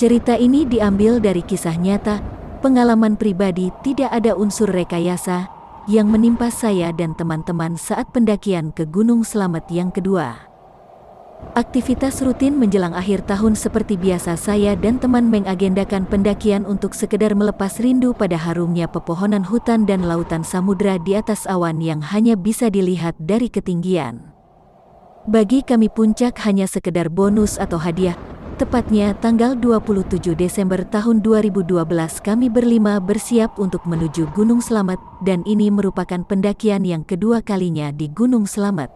Cerita ini diambil dari kisah nyata, pengalaman pribadi, tidak ada unsur rekayasa yang menimpa saya dan teman-teman saat pendakian ke Gunung Slamet yang kedua. Aktivitas rutin menjelang akhir tahun seperti biasa, saya dan teman mengagendakan pendakian untuk sekedar melepas rindu pada harumnya pepohonan hutan dan lautan samudra di atas awan yang hanya bisa dilihat dari ketinggian. Bagi kami puncak hanya sekedar bonus atau hadiah. Tepatnya tanggal 27 Desember tahun 2012 kami berlima bersiap untuk menuju Gunung Slamet dan ini merupakan pendakian yang kedua kalinya di Gunung Slamet.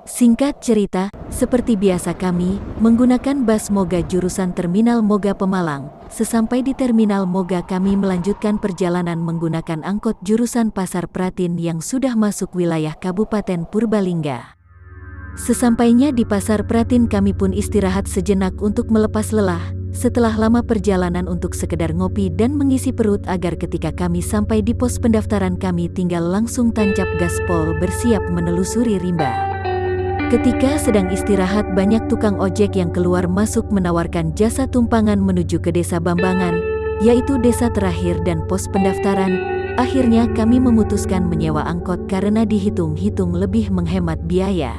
Singkat cerita, seperti biasa kami menggunakan bus Moga jurusan Terminal Moga Pemalang. Sesampai di Terminal Moga kami melanjutkan perjalanan menggunakan angkot jurusan Pasar Pratin yang sudah masuk wilayah Kabupaten Purbalingga. Sesampainya di Pasar Pratin kami pun istirahat sejenak untuk melepas lelah, setelah lama perjalanan untuk sekedar ngopi dan mengisi perut agar ketika kami sampai di pos pendaftaran kami tinggal langsung tancap gaspol bersiap menelusuri rimba. Ketika sedang istirahat banyak tukang ojek yang keluar masuk menawarkan jasa tumpangan menuju ke Desa Bambangan, yaitu desa terakhir dan pos pendaftaran. Akhirnya kami memutuskan menyewa angkot karena dihitung-hitung lebih menghemat biaya.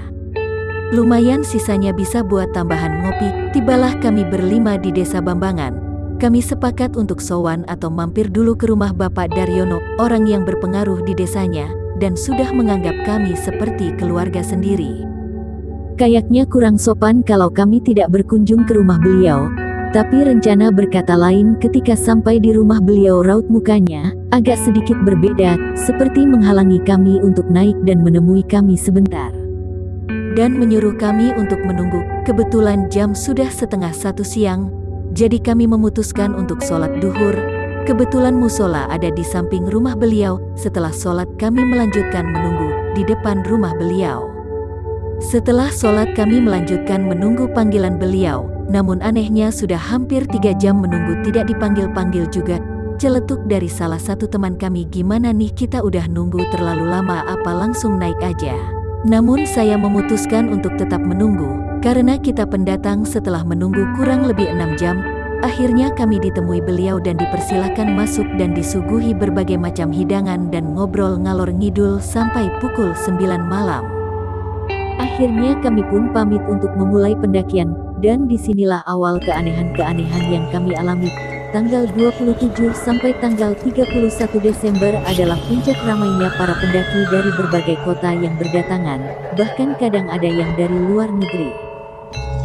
Lumayan sisanya bisa buat tambahan ngopi. Tibalah kami berlima di Desa Bambangan. Kami sepakat untuk sowan atau mampir dulu ke rumah Bapak Daryono, orang yang berpengaruh di desanya, dan sudah menganggap kami seperti keluarga sendiri. Kayaknya kurang sopan kalau kami tidak berkunjung ke rumah beliau, tapi rencana berkata lain ketika sampai di rumah beliau. Raut mukanya agak sedikit berbeda, seperti menghalangi kami untuk naik dan menemui kami sebentar. Dan menyuruh kami untuk menunggu. Kebetulan jam sudah 12:30 siang, jadi kami memutuskan untuk sholat duhur. Kebetulan musola ada di samping rumah beliau. Setelah sholat kami melanjutkan menunggu di depan rumah beliau. Setelah sholat kami melanjutkan menunggu panggilan beliau. Namun anehnya sudah hampir 3 jam menunggu tidak dipanggil-panggil juga. Celetuk dari salah satu teman kami, "Gimana nih, kita udah nunggu terlalu lama, apa langsung naik aja?" Namun saya memutuskan untuk tetap menunggu, karena kita pendatang. Setelah menunggu kurang lebih 6 jam, akhirnya kami ditemui beliau dan dipersilahkan masuk dan disuguhi berbagai macam hidangan dan ngobrol ngalor ngidul sampai pukul 9 malam. Akhirnya kami pun pamit untuk memulai pendakian, dan disinilah awal keanehan-keanehan yang kami alami. Tanggal 27 sampai tanggal 31 Desember adalah puncak ramainya para pendaki dari berbagai kota yang berdatangan, bahkan kadang ada yang dari luar negeri.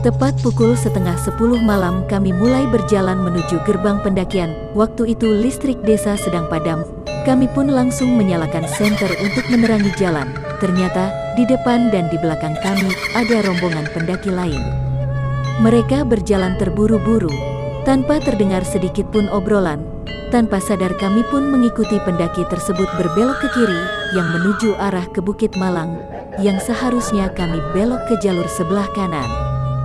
Tepat pukul 9:30 malam kami mulai berjalan menuju gerbang pendakian. Waktu itu listrik desa sedang padam. Kami pun langsung menyalakan senter untuk menerangi jalan. Ternyata di depan dan di belakang kami ada rombongan pendaki lain. Mereka berjalan terburu-buru, tanpa terdengar sedikit pun obrolan. Tanpa sadar kami pun mengikuti pendaki tersebut berbelok ke kiri, yang menuju arah ke Bukit Malang, yang seharusnya kami belok ke jalur sebelah kanan.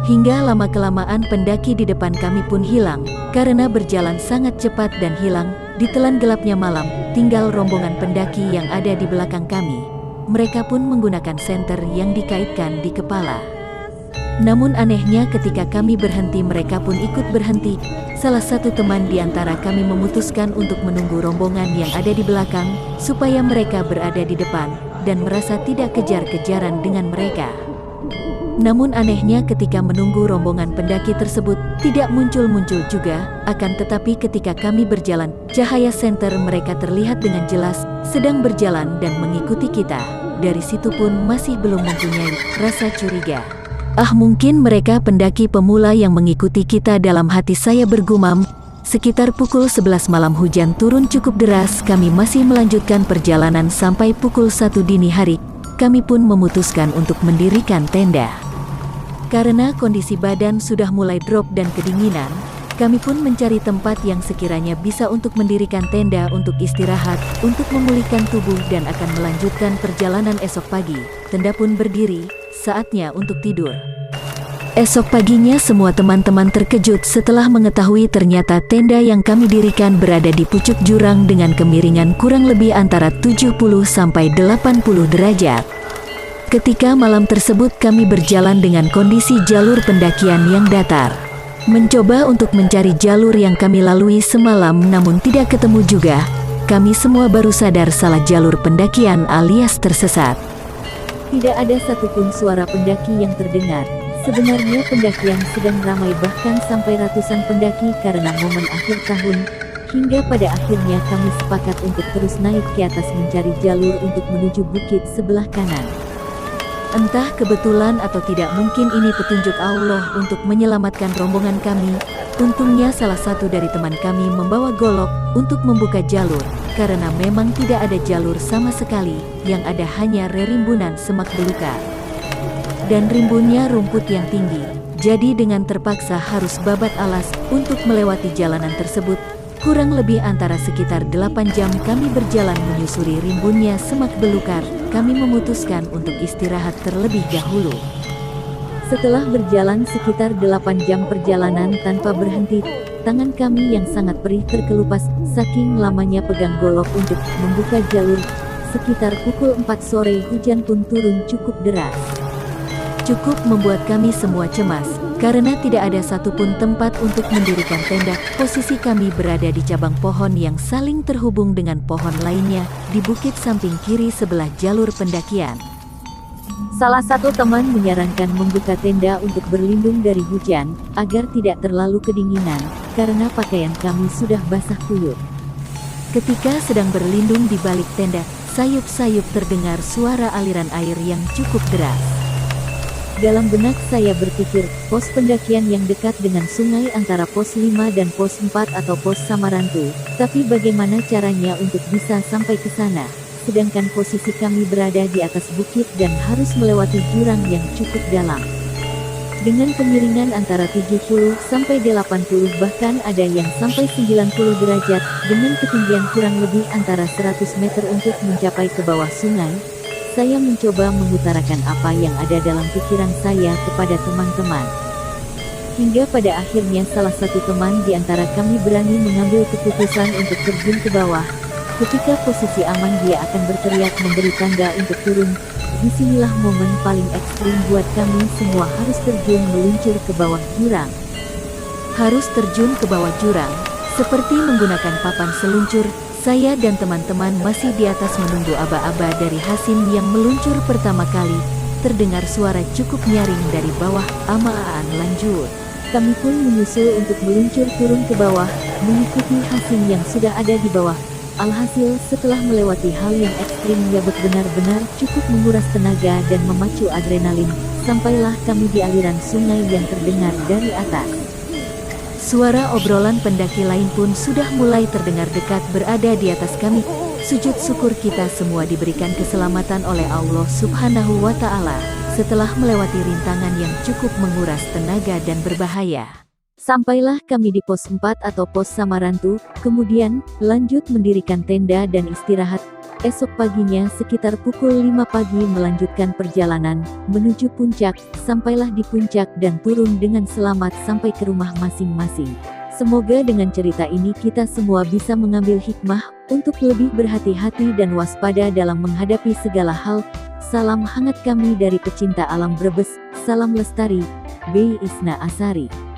Hingga lama-kelamaan pendaki di depan kami pun hilang, karena berjalan sangat cepat dan hilang, ditelan gelapnya malam, tinggal rombongan pendaki yang ada di belakang kami. Mereka pun menggunakan senter yang dikaitkan di kepala. Namun anehnya ketika kami berhenti mereka pun ikut berhenti. Salah satu teman di antara kami memutuskan untuk menunggu rombongan yang ada di belakang, supaya mereka berada di depan, dan merasa tidak kejar-kejaran dengan mereka. Namun anehnya ketika menunggu rombongan pendaki tersebut, tidak muncul-muncul juga. Akan tetapi ketika kami berjalan, cahaya senter mereka terlihat dengan jelas, sedang berjalan dan mengikuti kita. Dari situ pun masih belum mempunyai rasa curiga. Mungkin mereka pendaki pemula yang mengikuti kita, dalam hati saya bergumam. Sekitar pukul 11 malam hujan turun cukup deras. Kami masih melanjutkan perjalanan sampai pukul 1 dini hari. Kami pun memutuskan untuk mendirikan tenda. Karena kondisi badan sudah mulai drop dan kedinginan, kami pun mencari tempat yang sekiranya bisa untuk mendirikan tenda untuk istirahat, untuk memulihkan tubuh dan akan melanjutkan perjalanan esok pagi. Tenda pun berdiri, saatnya untuk tidur. Esok paginya semua teman-teman terkejut setelah mengetahui ternyata tenda yang kami dirikan berada di pucuk jurang dengan kemiringan kurang lebih antara 70 sampai 80 derajat. Ketika malam tersebut kami berjalan dengan kondisi jalur pendakian yang datar. Mencoba untuk mencari jalur yang kami lalui semalam namun tidak ketemu juga. Kami semua baru sadar salah jalur pendakian alias tersesat. Tidak ada satupun suara pendaki yang terdengar. Sebenarnya pendakian sedang ramai, bahkan sampai ratusan pendaki karena momen akhir tahun. Hingga pada akhirnya kami sepakat untuk terus naik ke atas mencari jalur untuk menuju bukit sebelah kanan. Entah kebetulan atau tidak, mungkin ini petunjuk Allah untuk menyelamatkan rombongan kami. Untungnya salah satu dari teman kami membawa golok untuk membuka jalur, karena memang tidak ada jalur sama sekali, yang ada hanya rerimbunan semak belukar. Dan rimbunnya rumput yang tinggi, jadi dengan terpaksa harus babat alas untuk melewati jalanan tersebut. Kurang lebih antara sekitar 8 jam kami berjalan menyusuri rimbunnya semak belukar. Kami memutuskan untuk istirahat terlebih dahulu. Setelah berjalan sekitar 8 jam perjalanan tanpa berhenti, tangan kami yang sangat perih terkelupas saking lamanya pegang golok untuk membuka jalur. Sekitar pukul 4 sore hujan pun turun cukup deras. Cukup membuat kami semua cemas, karena tidak ada satupun tempat untuk mendirikan tenda. Posisi kami berada di cabang pohon yang saling terhubung dengan pohon lainnya, di bukit samping kiri sebelah jalur pendakian. Salah satu teman menyarankan membuka tenda untuk berlindung dari hujan, agar tidak terlalu kedinginan, karena pakaian kami sudah basah kuyup. Ketika sedang berlindung di balik tenda, sayup-sayup terdengar suara aliran air yang cukup deras. Dalam benak saya berpikir, pos pendakian yang dekat dengan sungai antara pos 5 dan pos 4 atau pos Samarantu, tapi bagaimana caranya untuk bisa sampai ke sana? Sedangkan posisi kami berada di atas bukit dan harus melewati jurang yang cukup dalam. Dengan kemiringan antara 70 sampai 80 bahkan ada yang sampai 90 derajat, dengan ketinggian kurang lebih antara 100 meter untuk mencapai ke bawah sungai. Saya mencoba mengutarakan apa yang ada dalam pikiran saya kepada teman-teman. Hingga pada akhirnya salah satu teman di antara kami berani mengambil keputusan untuk terjun ke bawah. Ketika posisi aman dia akan berteriak memberi tanda untuk turun. Disinilah momen paling ekstrim buat kami semua, harus terjun meluncur ke bawah jurang. Harus terjun ke bawah jurang, seperti menggunakan papan seluncur. Saya dan teman-teman masih di atas menunggu aba-aba dari Hasim yang meluncur pertama kali. Terdengar suara cukup nyaring dari bawah, "Amaan, lanjut." Kami pun menyusul untuk meluncur turun ke bawah, mengikuti Hasim yang sudah ada di bawah. Alhasil setelah melewati hal yang ekstrim yang benar-benar cukup menguras tenaga dan memacu adrenalin, sampailah kami di aliran sungai yang terdengar dari atas. Suara obrolan pendaki lain pun sudah mulai terdengar dekat berada di atas kami. Sujud syukur kita semua diberikan keselamatan oleh Allah Subhanahu wa Ta'ala, setelah melewati rintangan yang cukup menguras tenaga dan berbahaya. Sampailah kami di pos 4 atau pos Samarantu, kemudian lanjut mendirikan tenda dan istirahat. Esok paginya sekitar pukul 5 pagi melanjutkan perjalanan menuju puncak. Sampailah di puncak dan turun dengan selamat sampai ke rumah masing-masing. Semoga dengan cerita ini kita semua bisa mengambil hikmah untuk lebih berhati-hati dan waspada dalam menghadapi segala hal. Salam hangat kami dari pecinta alam Brebes. Salam lestari, B. Isna Asari.